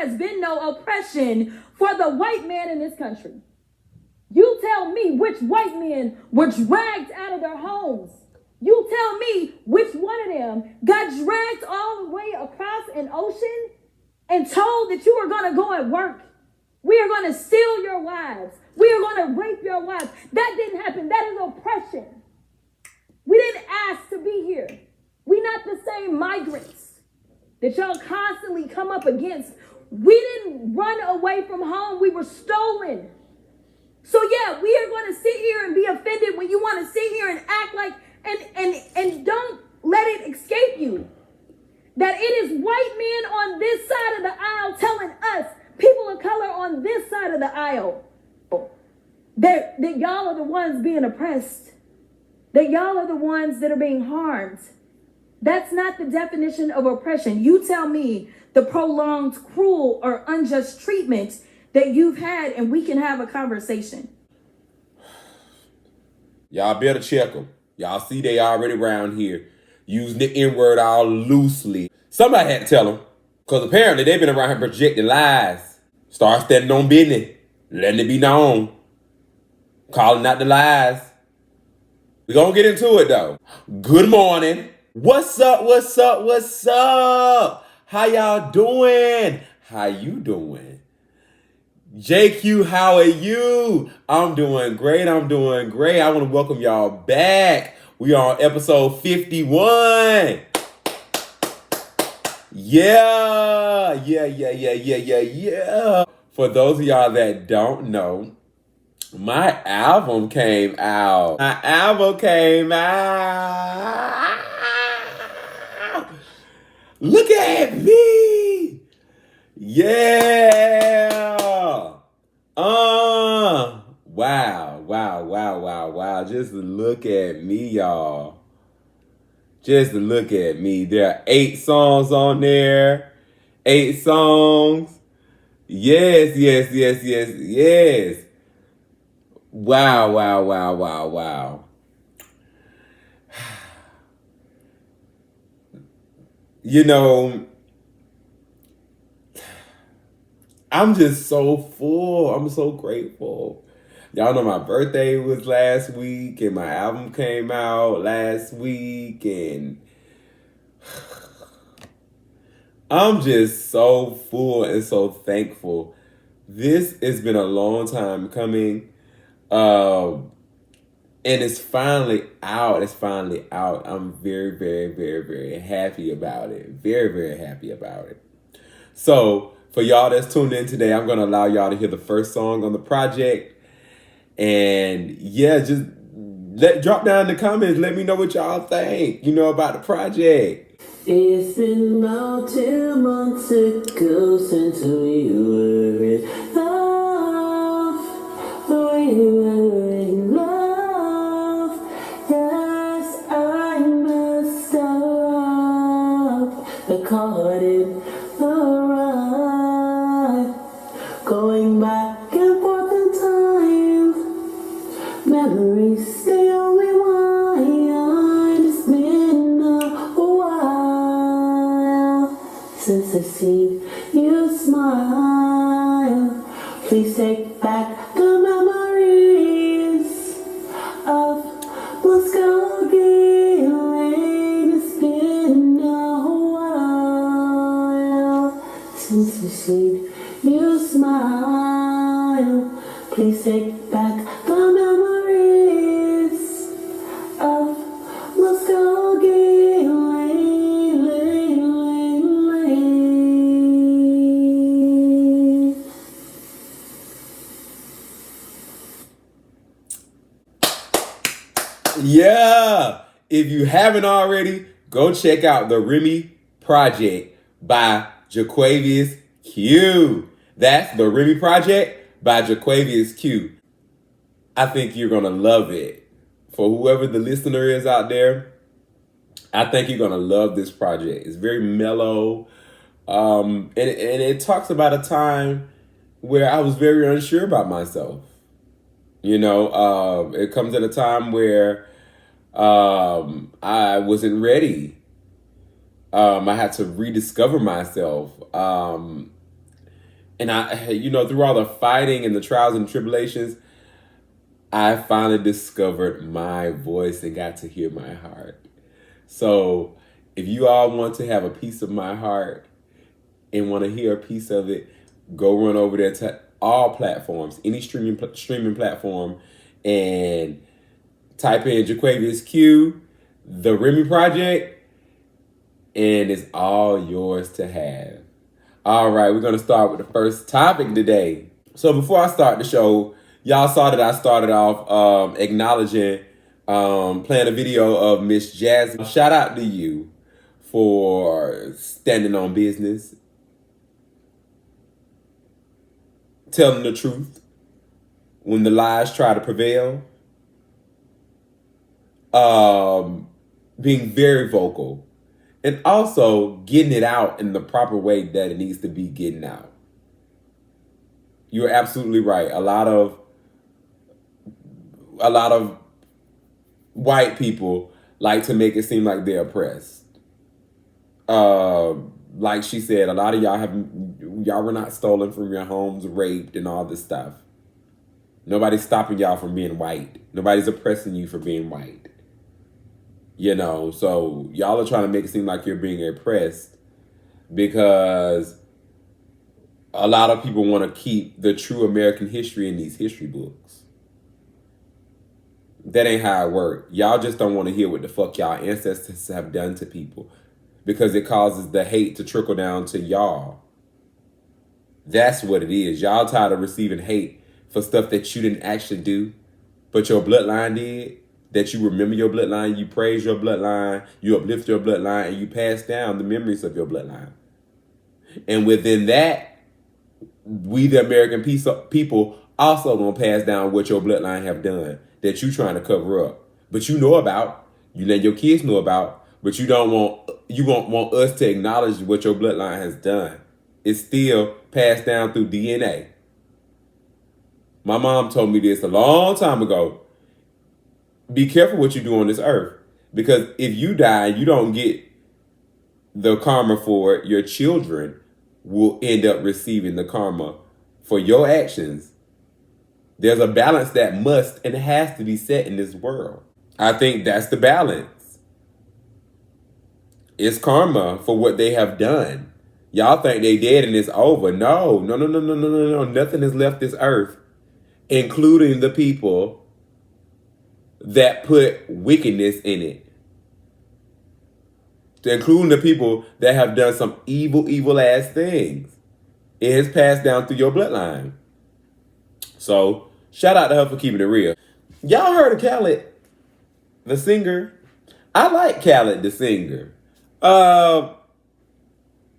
has been no oppression for the white man in this country. You tell me which white men were dragged out of their homes. You tell me which one of them got dragged all the way across an ocean and told that you are going to go and work. We are going to steal your wives. We are going to rape your wives. That didn't happen. That is oppression. We didn't ask to be here. We're not the same migrants that y'all constantly come up against. We didn't run away from home. We were stolen. So yeah, we are going to sit here and be offended when you want to sit here and act like, and don't let it escape you that it is white men on this side of the aisle telling us, people of color on this side of the aisle, that y'all are the ones being oppressed, that y'all are the ones that are being harmed. That's not the definition of oppression. You tell me the prolonged, cruel, or unjust treatment that you've had, and we can have a conversation. Y'all better check them. Y'all see they already around here using the N-word all loosely. Somebody had to tell them, because apparently they've been around here projecting lies. Start standing on business, letting it be known, calling out the lies. We're going to get into it, though. Good morning. What's up, what's up, what's up? How y'all doing? How you doing? JQ, how are you? I'm doing great. I want to welcome y'all back. We are on episode 51. Yeah. For those of y'all that don't know, my album came out. Look at me. Yeah. Wow. Just look at me, y'all. Just look at me. There are 8 songs on there. 8 songs. Yes. Wow. You know, I'm just so full. I'm so grateful. Y'all know my birthday was last week and my album came out last week, and I'm just so full and so thankful. This has been a long time coming. And it's finally out. I'm very happy about it. Very happy about it. So for y'all that's tuned in today, I'm going to allow y'all to hear the first song on the project. And yeah, just drop down in the comments. Let me know what y'all think, about the project. It's been about 2 months ago since we were in love. We were in love. Yes, I messed up. I caught it alright. Going back and forth in time. Memories still rewind. It's been a while since I've seen you smile. Please take back the memories of Muskogee Lane. It's been a while since I've seen you smile. Please take back the memories of Muskogee Lane. Yeah. If you haven't already, go check out the Remy Project by Jaquavius Q. That's the Remy Project by Jaquavius Q. I think you're going to love it. For whoever the listener is out there, I think you're going to love this project. It's very mellow. And it talks about a time where I was very unsure about myself. It comes at a time where I wasn't ready. I had to rediscover myself. And through all the fighting and the trials and tribulations, I finally discovered my voice and got to hear my heart. So if you all want to have a piece of my heart and want to hear a piece of it, go run over there to all platforms, any streaming platform, and type in Jaquavius Q, The Remy Project, and it's all yours to have. All right, we're going to start with the first topic today. So before I start the show, y'all saw that I started off acknowledging, playing a video of Miss Jasmine. Shout out to you for standing on business, telling the truth when the lies try to prevail, being very vocal, and also getting it out in the proper way that it needs to be getting out. You're absolutely right. A lot of white people like to make it seem like they're oppressed. Like she said, a lot of y'all were not stolen from your homes, raped, and all this stuff. Nobody's stopping y'all from being white. Nobody's oppressing you for being white. So y'all are trying to make it seem like you're being oppressed because a lot of people want to keep the true American history in these history books. That ain't how it works. Y'all just don't want to hear what the fuck y'all ancestors have done to people because it causes the hate to trickle down to y'all. That's what it is. Y'all tired of receiving hate for stuff that you didn't actually do, but your bloodline did, that you remember your bloodline, you praise your bloodline, you uplift your bloodline, and you pass down the memories of your bloodline. And within that, we the American people also gonna pass down what your bloodline have done that you trying to cover up. But you know about, you let your kids know about, but you won't want us to acknowledge what your bloodline has done. It's still passed down through DNA. My mom told me this a long time ago. Be careful what you do on this earth. Because if you die and you don't get the karma for it, your children will end up receiving the karma for your actions. There's a balance that must and has to be set in this world. I think that's the balance. It's karma for what they have done. Y'all think they dead and it's over. No. Nothing has left this earth, including the people that put wickedness in it. Including the people that have done some evil ass things. It has passed down through your bloodline. So, shout out to her for keeping it real. Y'all heard of Khalid, the singer? I like Khalid, the singer.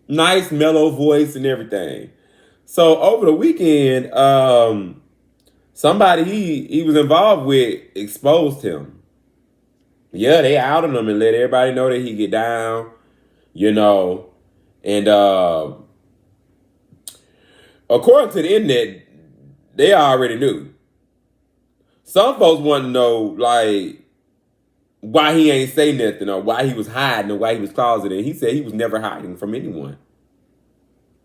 Nice, mellow voice and everything. So, over the weekend, somebody he was involved with exposed him. Yeah, they outed him and let everybody know that he get down, and according to the internet, they already knew. Some folks want to know, like, why he ain't say nothing or why he was hiding or why he was closeted. He said he was never hiding from anyone.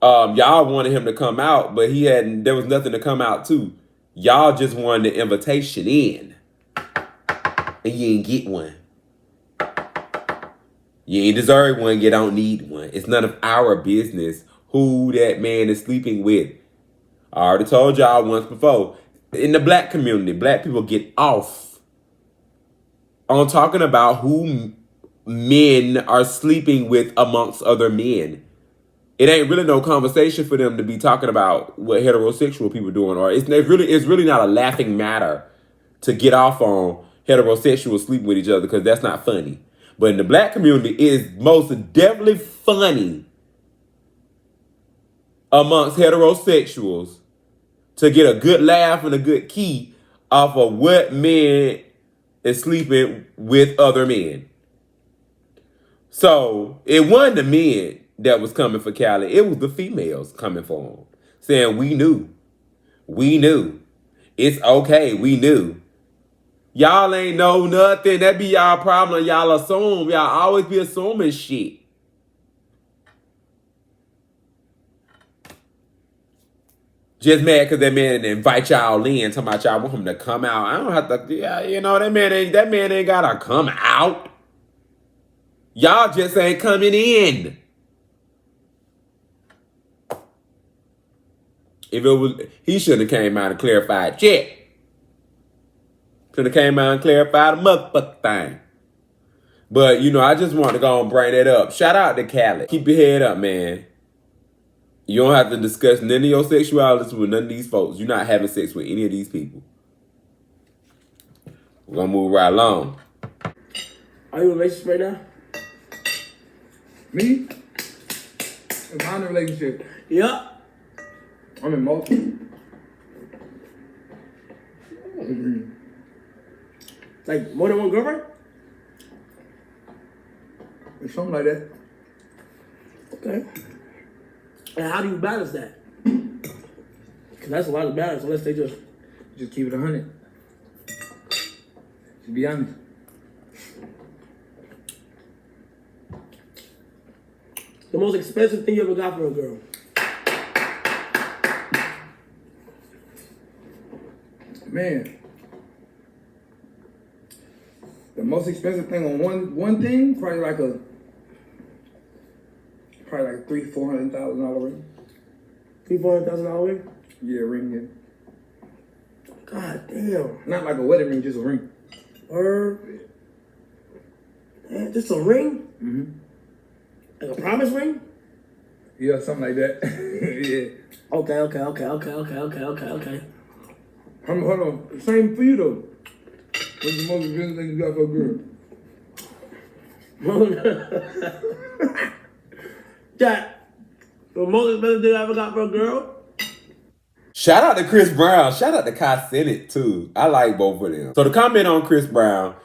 Y'all wanted him to come out, but there was nothing to come out to. Y'all just wanted the invitation in, and you ain't get one. You ain't deserve one, you don't need one. It's none of our business who that man is sleeping with. I already told y'all once before. In the black community, black people get off on talking about who men are sleeping with amongst other men. It ain't really no conversation for them to be talking about what heterosexual people doing, or it's really not a laughing matter to get off on heterosexuals sleeping with each other because that's not funny. But in the black community, it is most definitely funny amongst heterosexuals to get a good laugh and a good key off of what men is sleeping with other men. So it wasn't the men that was coming for Khalid. It was the females coming for him, saying, we knew. It's okay, we knew. Y'all ain't know nothing. That be y'all problem. Y'all assume. Y'all always be assuming shit. Just mad because that man invite y'all in, talking about y'all want him to come out. I don't have to, yeah, you know, that man ain't gotta come out. Y'all just ain't coming in. If it was, he should have came out and clarified shit. Should have came out and clarified the motherfucking thing. But, you know, I just want to go and bring that up. Shout out to Khalid. Keep your head up, man. You don't have to discuss none of your sexuality with none of these folks. You're not having sex with any of these people. We're going to move right along. Are you in a relationship right now? Me? If I'm in a relationship, Yeah. I'm in multiple. Like more than one girlfriend? It's something like that. Okay. And how do you balance that? Because that's a lot of balance unless they just... Just keep it 100. To be honest. The most expensive thing you ever got for a girl? Man. The most expensive thing on one thing, probably like a $300,000-$400,000 ring. $300,000-$400,000 ring? Yeah, ring, yeah. God damn. Not like a wedding ring, just a ring. Man, just a ring? Mm-hmm. Like a promise ring? Yeah, something like that. Yeah. Okay. Hold on. Same for you though. What's the most expensive thing you got for a girl? Jack, the most expensive thing I ever got for a girl? Shout out to Chris Brown. Shout out to Kai Cenat, too. I like both of them. So to comment on Chris Brown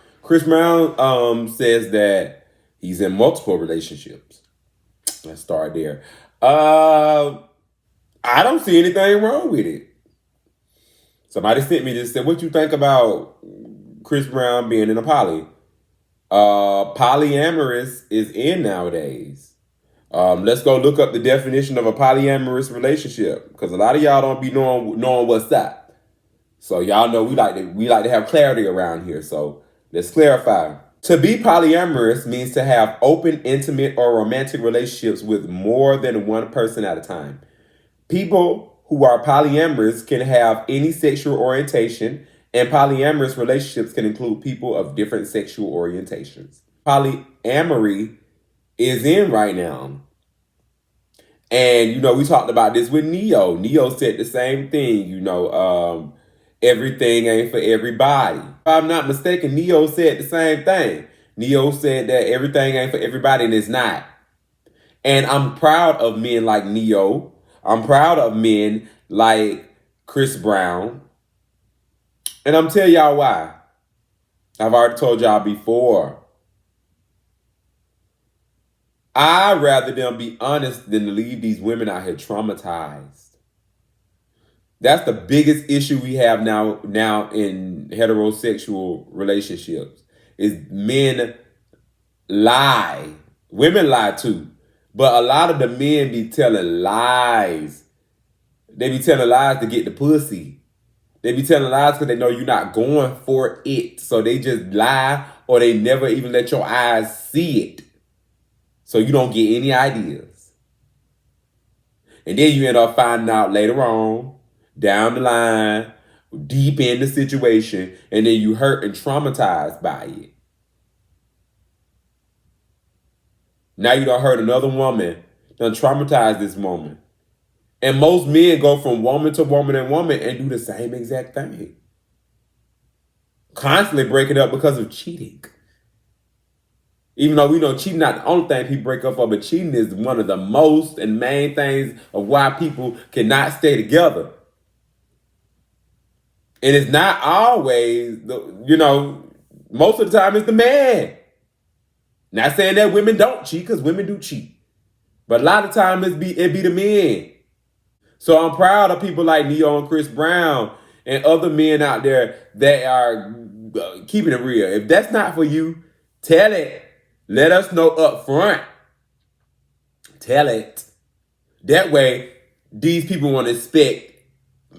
says that he's in multiple relationships. Let's start there. I don't see anything wrong with it. Somebody sent me this, said, what you think about Chris Brown being in a poly? Polyamorous is in nowadays. Let's go look up the definition of a polyamorous relationship, because a lot of y'all don't be knowing what's that. So y'all know we like to have clarity around here. So let's clarify. To be polyamorous means to have open, intimate, or romantic relationships with more than one person at a time. People who are polyamorous can have any sexual orientation, and polyamorous relationships can include people of different sexual orientations. Polyamory is in right now. And, you know, we talked about this with Neo. Neo said the same thing, you know, everything ain't for everybody. If I'm not mistaken, Neo said the same thing. Neo said that everything ain't for everybody, and it's not. And I'm proud of men like Neo. I'm proud of men like Chris Brown. And I'm telling y'all why. I've already told y'all before. I'd rather them be honest than to leave these women out here traumatized. That's the biggest issue we have now in heterosexual relationships, is men lie. Women lie too. But a lot of the men be telling lies. They be telling lies to get the pussy. They be telling lies because they know you're not going for it. So they just lie, or they never even let your eyes see it. So you don't get any ideas. And then you end up finding out later on, down the line, deep in the situation, and then you hurt and traumatized by it. Now you done hurt another woman, done traumatized this woman. And most men go from woman to woman and woman and do the same exact thing. Constantly breaking up because of cheating. Even though we know cheating not the only thing people break up for, but cheating is one of the most and main things of why people cannot stay together. And it's not always, you know, most of the time it's the man. Not saying that women don't cheat, because women do cheat. But a lot of times it be the men. So I'm proud of people like Neo and Chris Brown and other men out there that are keeping it real. If that's not for you, tell it. Let us know up front. Tell it. That way, these people won't expect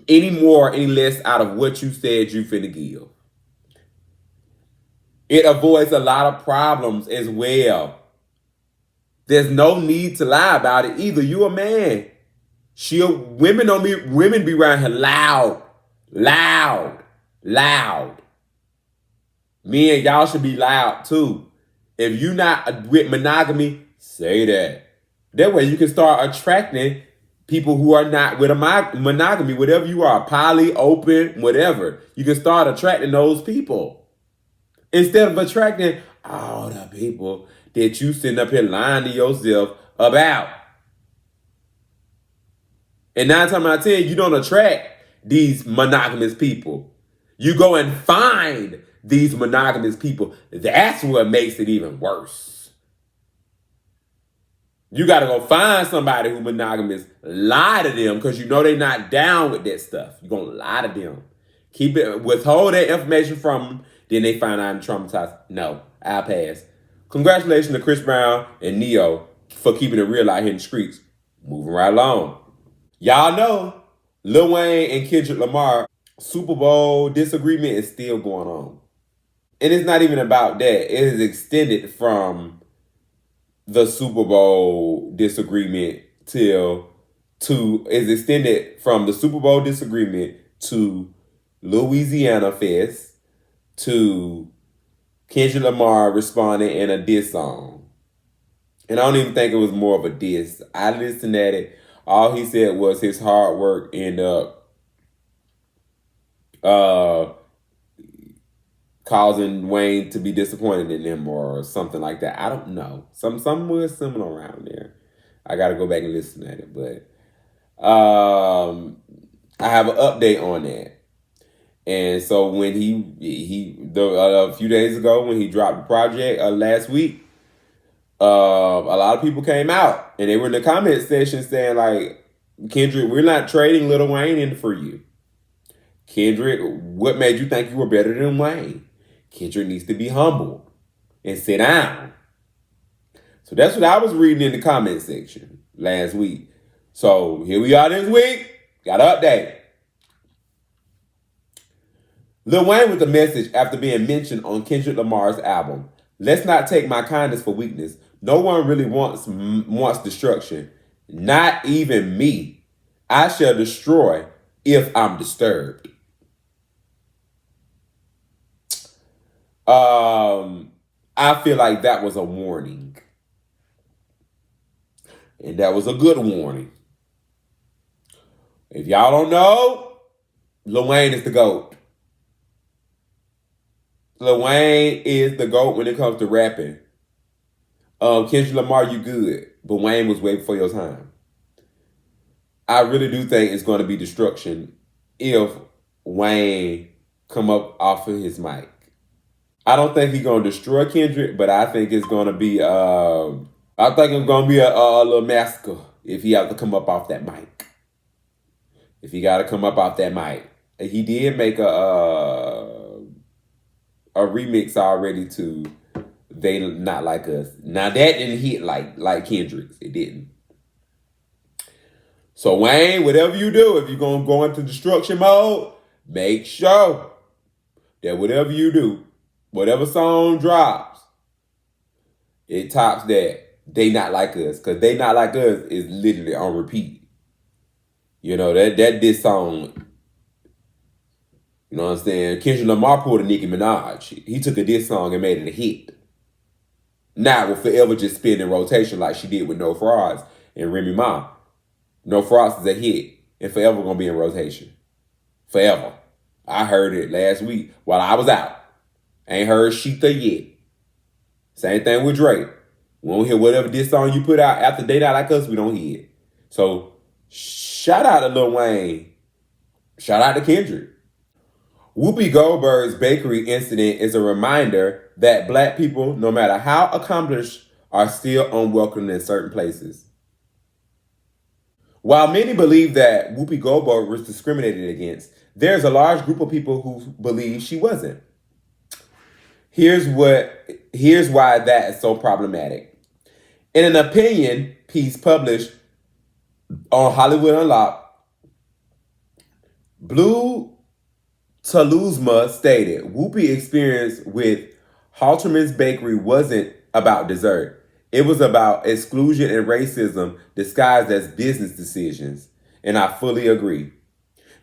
any more, any less out of what you said you finna give. It avoids a lot of problems as well. There's no need to lie about it either. You a man. Women be around here loud. Men, y'all should be loud too. If you not with monogamy, say that. That way you can start attracting people who are not with a monogamy, whatever you are, poly, open, whatever. You can start attracting those people. Instead of attracting all the people that you sitting up here lying to yourself about. And 9 times out of 10, you don't attract these monogamous people. You go and find these monogamous people. That's what makes it even worse. You got to go find somebody who monogamous, lie to them because you know they're not down with that stuff. You're going to lie to them. Withhold that information from them. Then they find out and traumatized. No, I'll pass. Congratulations to Chris Brown and Neo for keeping it real out here in the streets. Moving right along. Y'all know Lil Wayne and Kendrick Lamar Super Bowl disagreement is still going on. And it's not even about that. It is extended from the Super Bowl disagreement is extended from the Super Bowl disagreement to Louisiana Fest to Kendrick Lamar responding in a diss song. And I don't even think it was more of a diss. I listened at it. All he said was his hard work ended up causing Wayne to be disappointed in him or something like that. I don't know. Something was similar around there. I got to go back and listen at it. But I have an update on that. And so when a few days ago when he dropped the project last week, a lot of people came out and they were in the comment section saying like, Kendrick, we're not trading Lil Wayne in for you. Kendrick, what made you think you were better than Wayne? Kendrick needs to be humble and sit down. So that's what I was reading in the comment section last week. So here we are this week. Got an update. Lil Wayne with a message after being mentioned on Kendrick Lamar's album. Let's not take my kindness for weakness. No one really wants destruction. Not even me. I shall destroy if I'm disturbed. I feel like that was a warning. And that was a good warning. If y'all don't know, Lil Wayne is the GOAT. Lil Wayne is the GOAT when it comes to rapping. Kendrick Lamar, you good. But Wayne was way before your time. I really do think it's going to be destruction if Wayne come up off of his mic. I don't think he's going to destroy Kendrick, but I think it's going to be a little massacre if he has to come up off that mic. If he got to come up off that mic. He did make a remix already to They Not Like Us. Now that didn't hit like Kendrick's. It didn't. So Wayne, whatever you do, if you're going to go into destruction mode, make sure that whatever you do, whatever song drops, it tops that They Not Like Us. Because They Not Like Us is literally on repeat. You know, that diss song, you know what I'm saying? Kendrick Lamar pulled a Nicki Minaj. He took a diss song and made it a hit. Now it will forever just spin in rotation like she did with No Frauds and Remy Ma. No Frauds is a hit and forever gonna be in rotation. Forever. I heard it last week while I was out. Ain't heard Sheetha yet. Same thing with Drake. We don't hear whatever diss song you put out after They Not Like Us, we don't hear it. So shout out to Lil Wayne. Shout out to Kendrick. Whoopi Goldberg's bakery incident is a reminder that Black people, no matter how accomplished, are still unwelcome in certain places. While many believe that Whoopi Goldberg was discriminated against, there's a large group of people who believe she wasn't. Here's why that is so problematic. In an opinion piece published on Hollywood Unlocked, Blue Taluzma stated, Whoopi experience with Halterman's Bakery wasn't about dessert. It was about exclusion and racism disguised as business decisions. And I fully agree.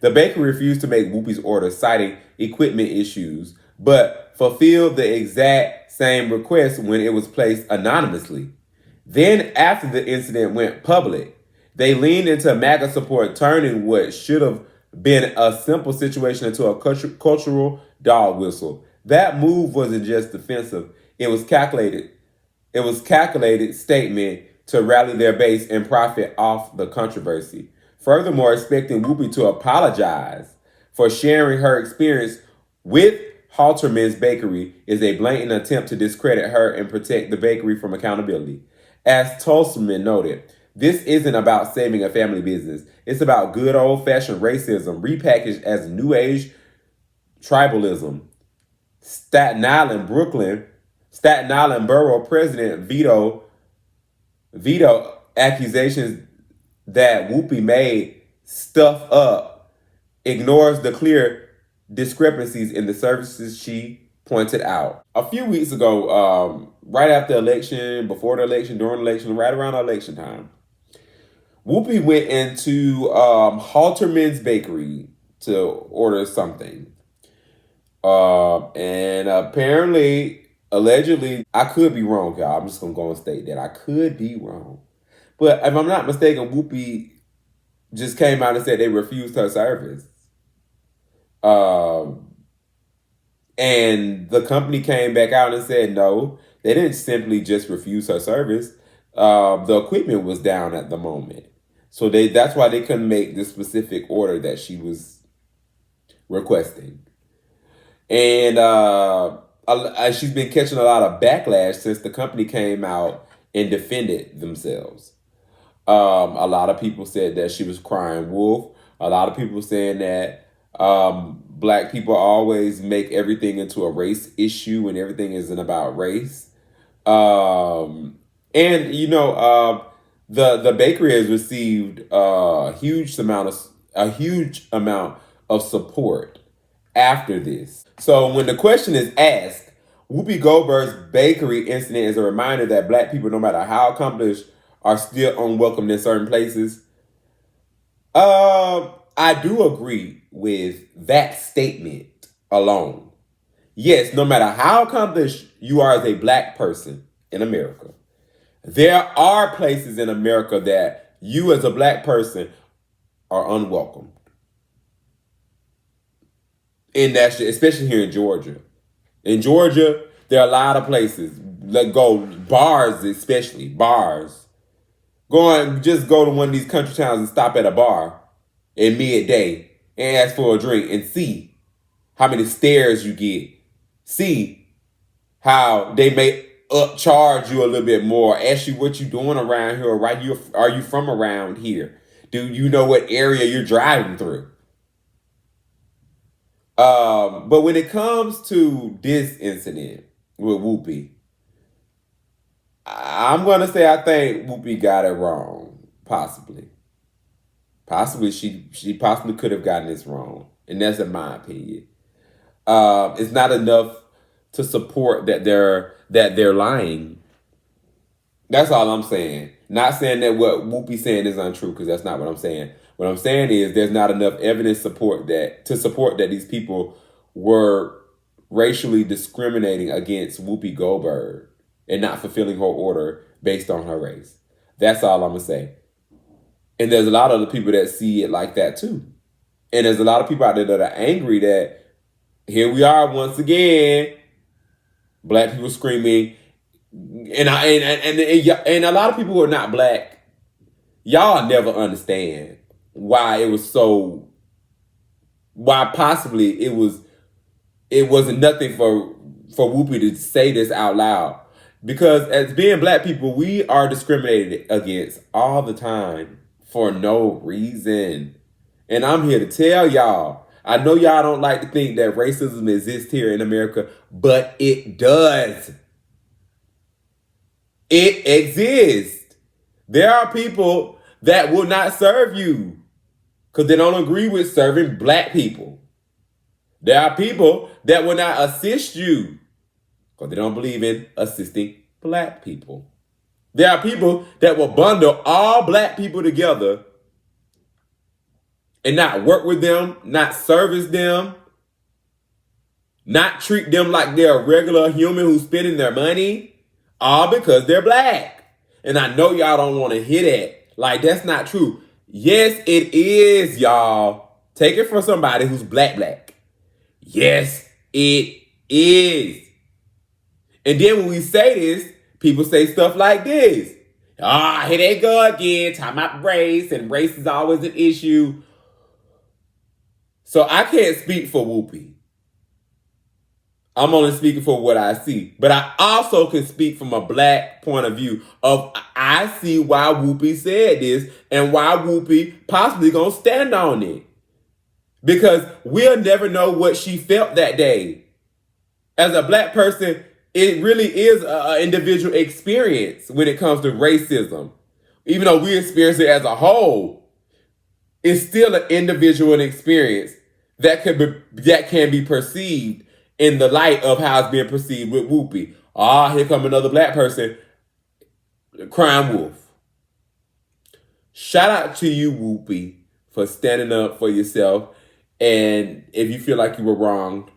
The bakery refused to make Whoopi's order, citing equipment issues, but fulfilled the exact same request when it was placed anonymously. Then, after the incident went public, they leaned into MAGA support, turning what should have been a simple situation into a cultural dog whistle. That move wasn't just defensive; it was calculated. It was calculated statement to rally their base and profit off the controversy. Furthermore, expecting Whoopi to apologize for sharing her experience with Halterman's Bakery is a blatant attempt to discredit her and protect the bakery from accountability. As Tolstoy noted, this isn't about saving a family business. It's about good old-fashioned racism repackaged as New Age tribalism. Staten Island Borough President veto accusations that Whoopi made stuff up, ignores the clear discrepancies in the services she pointed out. A few weeks ago, right after the election, before the election, during the election, right around election time, Whoopi went into Halterman's Bakery to order something. And apparently, allegedly, I could be wrong, y'all. I'm just going to go and state that I could be wrong. But if I'm not mistaken, Whoopi just came out and said they refused her service. And the company came back out and said no, they didn't simply just refuse her service. The equipment was down at the moment. So that's why they couldn't make the specific order that she was requesting. And she's been catching a lot of backlash since the company came out and defended themselves. A lot of people said that she was crying wolf. A lot of people saying that Black people always make everything into a race issue and everything isn't about race. And the bakery has received a huge amount of support after this. So when the question is asked, Whoopi Goldberg's bakery incident is a reminder that Black people, no matter how accomplished, are still unwelcome in certain places. I do agree with that statement alone. Yes, no matter how accomplished you are as a Black person in America, there are places in America that you as a Black person are unwelcome. And that's especially here in Georgia. In Georgia, there are a lot of places that go, bars especially, bars. Just go to one of these country towns and stop at a bar at midday and ask for a drink and see how many stares you get. See how they may upcharge you a little bit more, ask you what you doing around here, or are you from around here? Do you know what area you're driving through? But when it comes to this incident with Whoopi, I'm going to say I think Whoopi got it wrong, possibly. Possibly she possibly could have gotten this wrong, and that's in my opinion. It's not enough to support that they're lying. That's all I'm saying. Not saying that what Whoopi's saying is untrue, because that's not what I'm saying. What I'm saying is there's not enough evidence to support that these people were racially discriminating against Whoopi Goldberg and not fulfilling her order based on her race. That's all I'm going to say. And there's a lot of other people that see it like that too. And there's a lot of people out there that are angry that here we are once again, Black people screaming, and a lot of people who are not Black, y'all never understand why possibly it wasn't nothing for Whoopi to say this out loud. Because as being Black people, we are discriminated against all the time for no reason. And I'm here to tell y'all, I know y'all don't like to think that racism exists here in America, but it does. It exists. There are people that will not serve you. because they don't agree with serving black people. There are people that will not assist you because they don't believe in assisting black people. There are people that will bundle all black people together and not work with them, not service them, not treat them like they're a regular human who's spending their money, all because they're black. And I know y'all don't want to hear that. Like, that's not true. Yes, it is, y'all. Take it from somebody who's black. Yes, it is. And then when we say this, people say stuff like this. Here they go again, talking about race, and race is always an issue. So I can't speak for Whoopi. I'm only speaking for what I see. But I also can speak from a black point of view of I see why Whoopi said this and why Whoopi possibly gonna stand on it. Because we'll never know what she felt that day. As a black person, it really is an individual experience when it comes to racism. Even though we experience it as a whole, it's still an individual experience that can be perceived in the light of how it's being perceived with Whoopi. Here come another black person, crying wolf. Shout out to you, Whoopi, for standing up for yourself. And if you feel like you were wronged,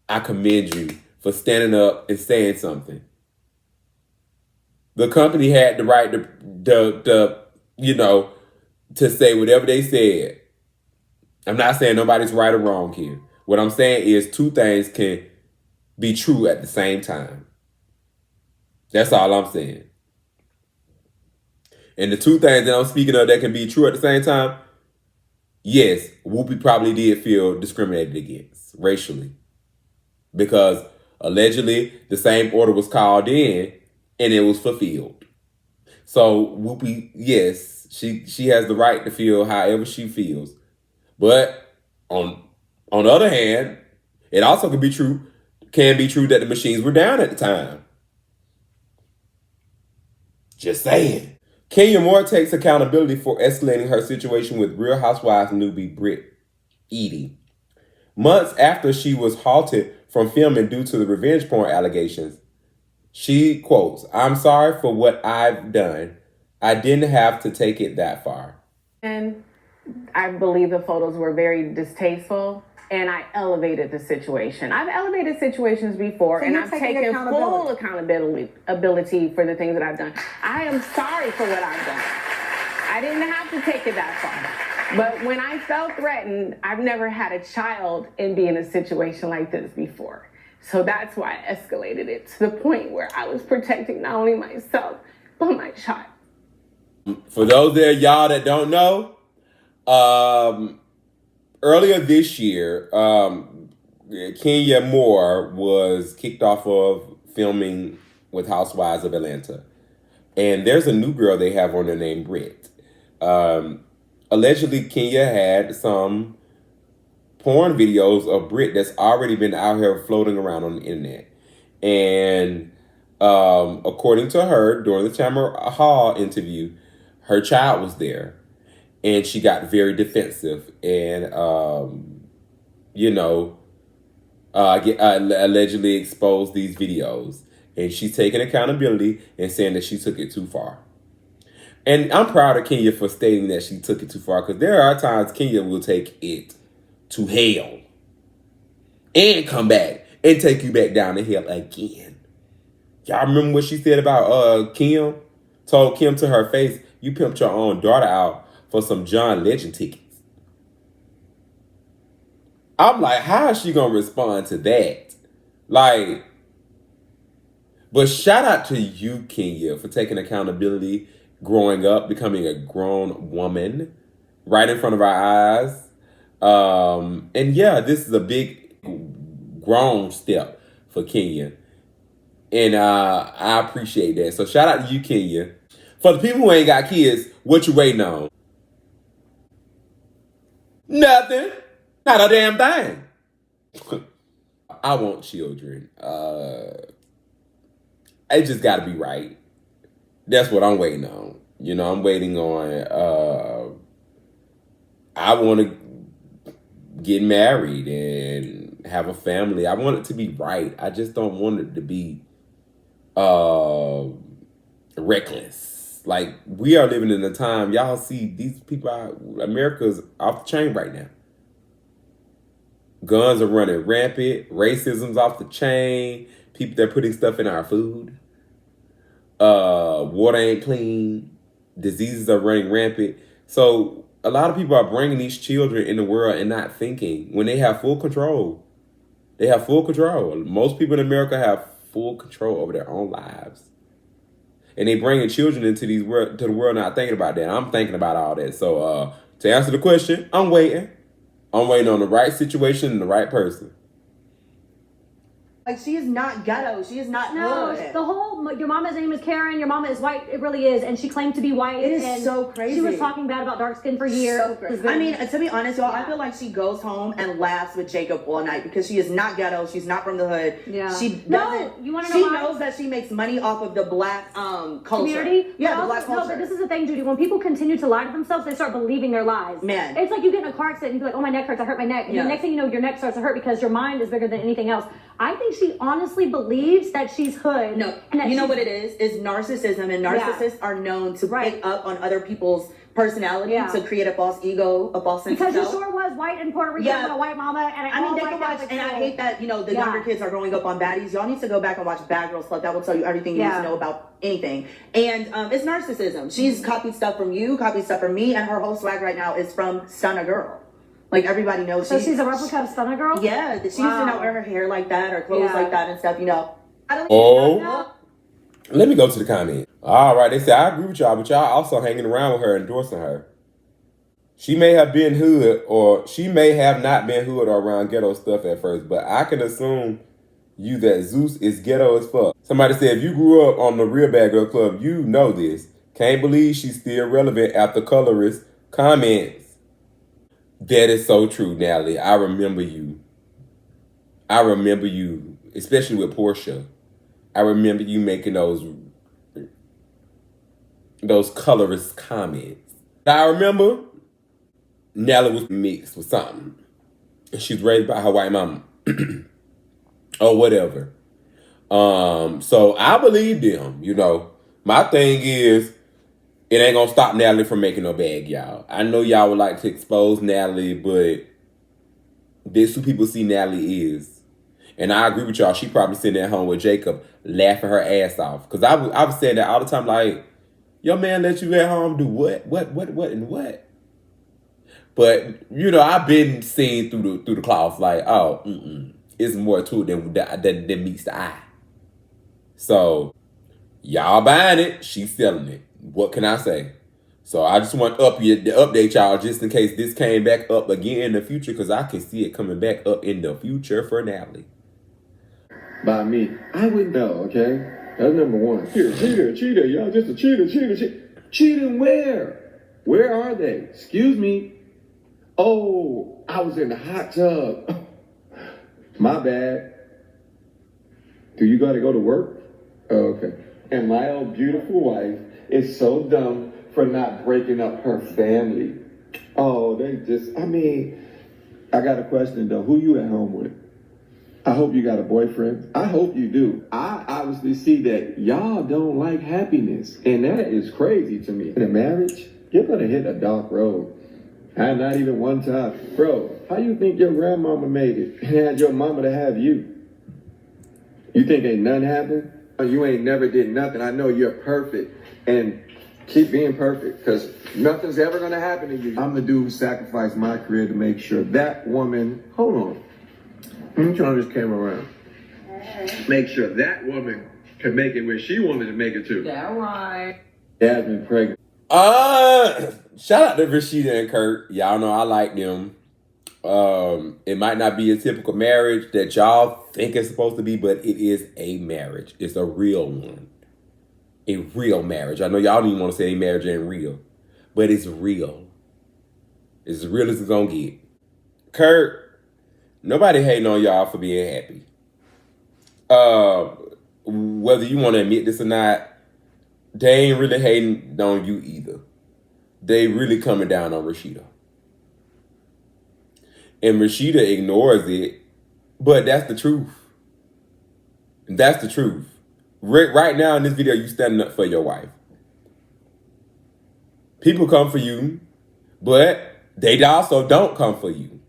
I commend you for standing up and saying something. The company had the right to say whatever they said. I'm not saying nobody's right or wrong here. What I'm saying is two things can be true at the same time. That's all I'm saying. And the two things that I'm speaking of that can be true at the same time, yes, Whoopi probably did feel discriminated against racially. Because allegedly the same order was called in and it was fulfilled. So Whoopi, yes, she has the right to feel however she feels. But on the other hand, it also can be true that the machines were down at the time. Just saying. Kenya Moore takes accountability for escalating her situation with Real Housewives newbie Britt Edie. Months after she was halted from filming due to the revenge porn allegations, she quotes, "I'm sorry for what I've done. I didn't have to take it that far." And I believe the photos were very distasteful, and I elevated the situation. I've elevated situations before, and I've taken full accountability for the things that I've done. I am sorry for what I've done. I didn't have to take it that far. But when I felt threatened, I've never had a child and be in a situation like this before. So that's why I escalated it to the point where I was protecting not only myself, but my child. For those there, y'all that don't know, earlier this year, Kenya Moore was kicked off of filming with Housewives of Atlanta. And there's a new girl they have on there named Britt. Allegedly, Kenya had some porn videos of Britt that's already been out here floating around on the internet. And according to her, during the Tamara Hall interview, her child was there. And she got very defensive and, allegedly exposed these videos. And she's taking accountability and saying that she took it too far. And I'm proud of Kenya for stating that she took it too far, because there are times Kenya will take it to hell and come back and take you back down to hell again. Y'all remember what she said about Kim? Told Kim to her face, "You pimped your own daughter out for some John Legend tickets." I'm like, how is she gonna respond to that? Like, but shout out to you, Kenya, for taking accountability, growing up, becoming a grown woman right in front of our eyes. And yeah, this is a big grown step for Kenya. And I appreciate that. So shout out to you, Kenya. For the people who ain't got kids, what you waiting on? Nothing. Not a damn thing. I want children. It just got to be right. That's what I'm waiting on. You know, I'm waiting on I want to get married and have a family. I want it to be right. I just don't want it to be reckless. Like, we are living in a time, y'all see these people out, America's off the chain right now. Guns are running rampant. Racism's off the chain. People, they're putting stuff in our food. Water ain't clean. Diseases are running rampant. So a lot of people are bringing these children in the world and not thinking when they have full control. They have full control. Most people in America have full control over their own lives. And they bringing children into these world, to the world not thinking about that. I'm thinking about all that. So to answer the question, I'm waiting. I'm waiting on the right situation and the right person. Like, she is not ghetto. She is not hood. The whole, your mama's name is Karen, your mama is white. It really is. And she claimed to be white. It is so crazy. She was talking bad about dark skin for years. So crazy. I mean, to be honest, y'all, I feel like she goes home and laughs with Jacob all night because she is not ghetto. She's not from the hood. Yeah. She doesn't. You want to know She why? knows that she makes money off of the black culture. Community? Yeah, the black culture. No, but this is the thing, Judy. When people continue to lie to themselves, they start believing their lies. Man. It's like you get in a car accident and you be like, oh, my neck hurts, I hurt my neck. And the next thing you know, your neck starts to hurt because your mind is bigger than anything else. I think she honestly believes that she's hood. No, you know what it is narcissism, and narcissists are known to pick up on other people's personality to create a false ego, a false sense of self. Because you sure was white in Puerto Rico with a white mama, and I mean, they can watch, and I hate that, the younger kids are growing up on baddies. Y'all need to go back and watch Bad Girls Club. That will tell you everything you need to know about anything. And it's narcissism. She's copied stuff from you, copied stuff from me, and her whole swag right now is from Stunna Girl. Like, everybody knows. So she's a replica of Stunna Girl? Yeah, she used to not wear her hair like that or clothes like that and stuff, I don't let me go to the comment. All right, they say, I agree with y'all, but y'all also hanging around with her, endorsing her. She may have been hood, or she may have not been hood or around ghetto stuff at first, but I can assume you that Zeus is ghetto as fuck. Somebody said, if you grew up on the Real Bad Girl Club, you know this. Can't believe she's still relevant after colorist comments. That is so true, Natalie. I remember you, especially with Portia. I remember you making those colorist comments. I remember Natalie was mixed with something. And she was raised by her white mama. Or whatever. So I believe them, My thing is, it ain't gonna stop Natalie from making no bag, y'all. I know y'all would like to expose Natalie, but this who people see Natalie is. And I agree with y'all. She probably sitting at home with Jacob laughing her ass off. Because I was saying that all the time, like, your man let you at home do what? What, and what? But, I've been seeing through the cloth, like, it's more to it than meets the eye. So, y'all buying it, she's selling it. What can I say? So I just want to update y'all just in case this came back up again in the future, because I can see it coming back up in the future for Natalie. By me, I wouldn't know, okay? That's number one. Cheater, y'all just a cheater. Cheating where? Where are they? Excuse me. Oh, I was in the hot tub. My bad. Do you gotta go to work? Oh, okay. And my old beautiful wife is so dumb for not breaking up her family. Oh, I got a question though. Who you at home with? I hope you got a boyfriend. I hope you do. I obviously see that y'all don't like happiness. And that is crazy to me. In a marriage, you're gonna hit a dark road. And not even one time. Bro, how you think your grandmama made it and had your mama to have you? You think ain't nothing happened? You ain't never did nothing. I know you're perfect. And keep being perfect, because nothing's ever going to happen to you. I'm the dude who sacrificed my career to make sure that woman... Hold on. Let me turn this camera around. Make sure that woman can make it where she wanted to make it to. Yeah, right. Jasmine pregnant. Shout out to Rashida and Kurt. Y'all know I like them. It might not be a typical marriage that y'all think it's supposed to be, but it is a marriage. It's a real one. A real marriage. I know y'all don't even want to say a marriage ain't real, but it's real. It's as real as it's gonna get. Kurt, nobody hating on y'all for being happy. Whether you want to admit this or not, they ain't really hating on you either. They really coming down on Rashida. And Rashida ignores it. But that's the truth. That's the truth. Right now in this video, you standing up for your wife. People come for you, but they also don't come for you.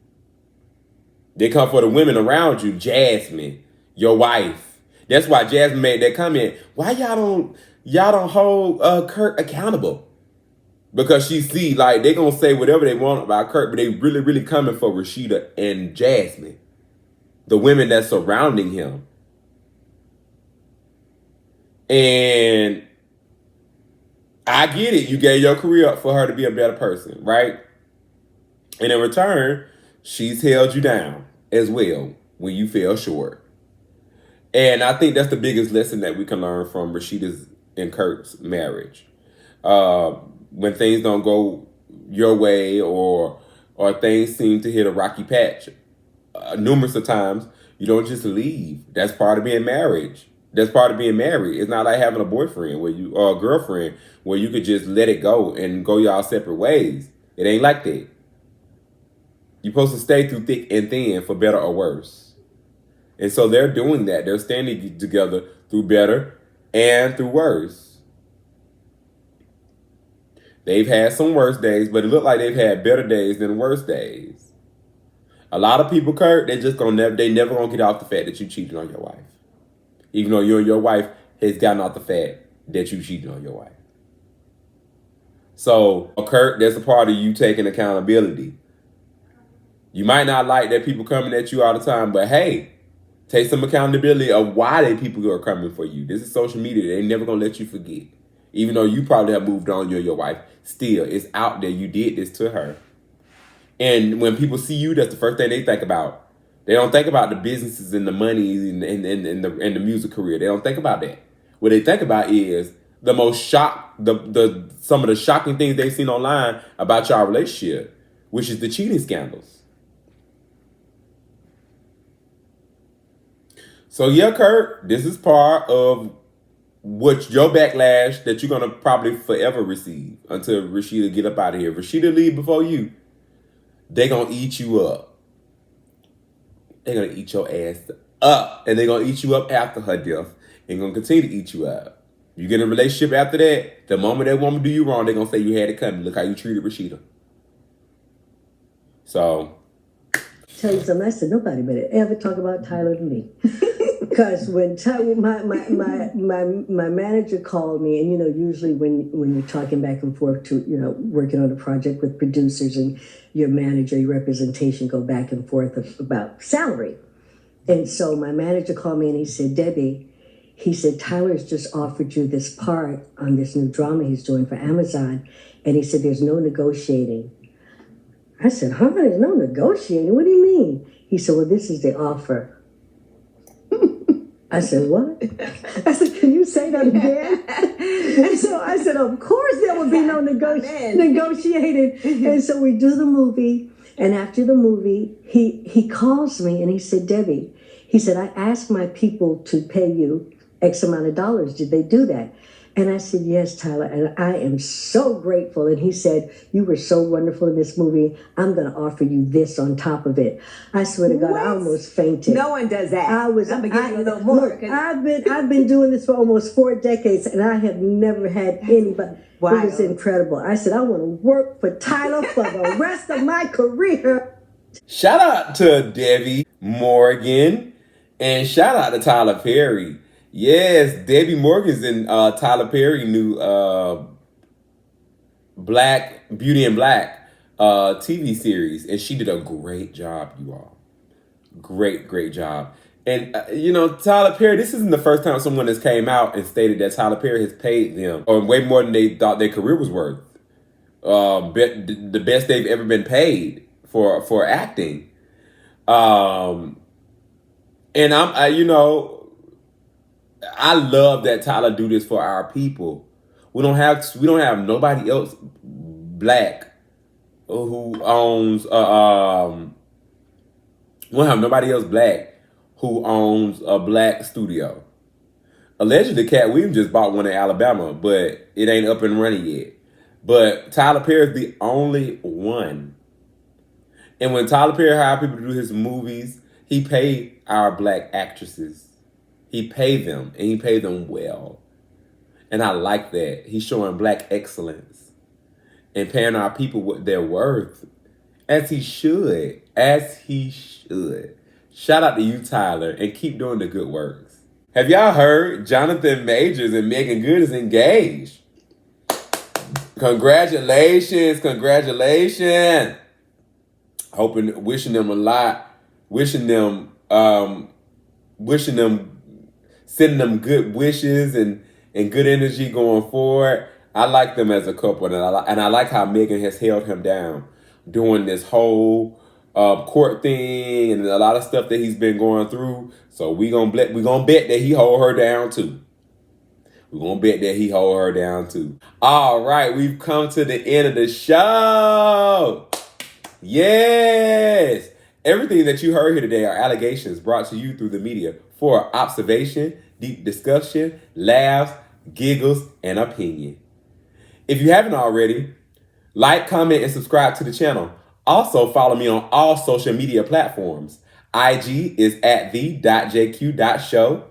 They come for the women around you. Jasmine, your wife. That's why Jasmine made that comment. Why y'all don't hold Kurt accountable? Because she see, like, they gonna say whatever they want about Kurt, but they really, really coming for Rashida and Jasmine. The women that's surrounding him. And I get it. You gave your career up for her to be a better person, right? And in return, she's held you down as well when you fell short. And I think that's the biggest lesson that we can learn from Rashida's and Kurt's marriage. When things don't go your way or things seem to hit a rocky patch, numerous of times, you don't just leave. That's part of being married. That's part of being married. It's not like having a boyfriend or a girlfriend where you could just let it go and go y'all separate ways. It ain't like that. You're supposed to stay through thick and thin for better or worse. And so they're doing that. They're standing together through better and through worse. They've had some worse days, but it looked like they've had better days than worse days. A lot of people, Kurt, they never gonna get off the fact that you cheated on your wife. Even though you and your wife has gotten off the fact that you cheated on your wife. So, Kurt, that's a part of you taking accountability. You might not like that people coming at you all the time, but hey, take some accountability of why they people are coming for you. This is social media. They ain't never gonna let you forget. Even though you probably have moved on, you and your wife, still, it's out there. You did this to her. And when people see you, that's the first thing they think about. They don't think about the businesses and the money and the music career. They don't think about that. What they think about is some of the shocking things they've seen online about your relationship, which is the cheating scandals. So yeah, Kurt, this is part of what's your backlash that you're gonna probably forever receive until Rashida get up out of here. Rashida leave before you, they gonna eat you up. They're going to eat your ass up. And they're going to eat you up after her death. And going to continue to eat you up. You get in a relationship after that, the moment that woman do you wrong, they're going to say you had it coming. Look how you treated Rashida. So. Tell you something, I said, nobody better ever talk about Tyler to me. Because when my manager called me, and, usually when you're talking back and forth to, working on a project with producers and your manager, your representation go back and forth about salary. And so my manager called me and he said, Debbie, he said, Tyler's just offered you this part on this new drama he's doing for Amazon. And he said, there's no negotiating. I said, there's no negotiating? What do you mean? He said, well, this is the offer. I said, what? I said, can you say that again? And so I said, of course there will be no negotiating. And so we do the movie. And after the movie, he calls me and he said, Debbie, he said, I asked my people to pay you X amount of dollars. Did they do that? And I said, yes, Tyler, and I am so grateful. And he said, you were so wonderful in this movie. I'm going to offer you this on top of it. I swear to God, I almost fainted. No one does that. I'm going to give you a little more. Look, I've been doing this for almost 4 decades, and I have never had anybody. Wow. It was incredible. I said, I want to work for Tyler for the rest of my career. Shout out to Debbie Morgan, and shout out to Tyler Perry. Yes, Debbie Morgan's in Tyler Perry new Beauty and Black TV series. And she did a great job, you all. Great job. And, Tyler Perry, this isn't the first time someone has came out and stated that Tyler Perry has paid them or way more than they thought their career was worth. The best they've ever been paid for acting. And I love that Tyler do this for our people. We don't have nobody else black who owns we don't have nobody else black who owns a black studio. Allegedly, Cat Williams just bought one in Alabama, but it ain't up and running yet. But Tyler Perry is the only one. And when Tyler Perry hired people to do his movies, he paid our black actresses. He paid them, and he paid them well. And I like that. He's showing black excellence and paying our people what they're worth. As he should. As he should. Shout out to you, Tyler, and keep doing the good works. Have y'all heard Jonathan Majors and Megan Good is engaged? Congratulations. Congratulations. Wishing them a lot. Wishing them, sending them good wishes and good energy going forward. I like them as a couple, and I like how Megan has held him down doing this whole court thing and a lot of stuff that he's been going through. So we gonna bet that he hold her down too. We're gonna bet that he hold her down too. All right, we've come to the end of the show. Yes. Everything that you heard here today are allegations brought to you through the media for observation, deep discussion, laughs, giggles, and opinion. If you haven't already, like, comment, and subscribe to the channel. Also, follow me on all social media platforms. IG is at the.jq.show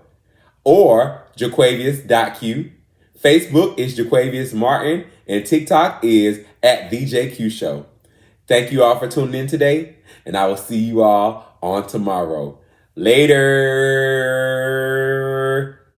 or jaquavius.q. Facebook is Jaquavius Martin, and TikTok is at the JQ Show. Thank you all for tuning in today, and I will see you all on tomorrow. Later.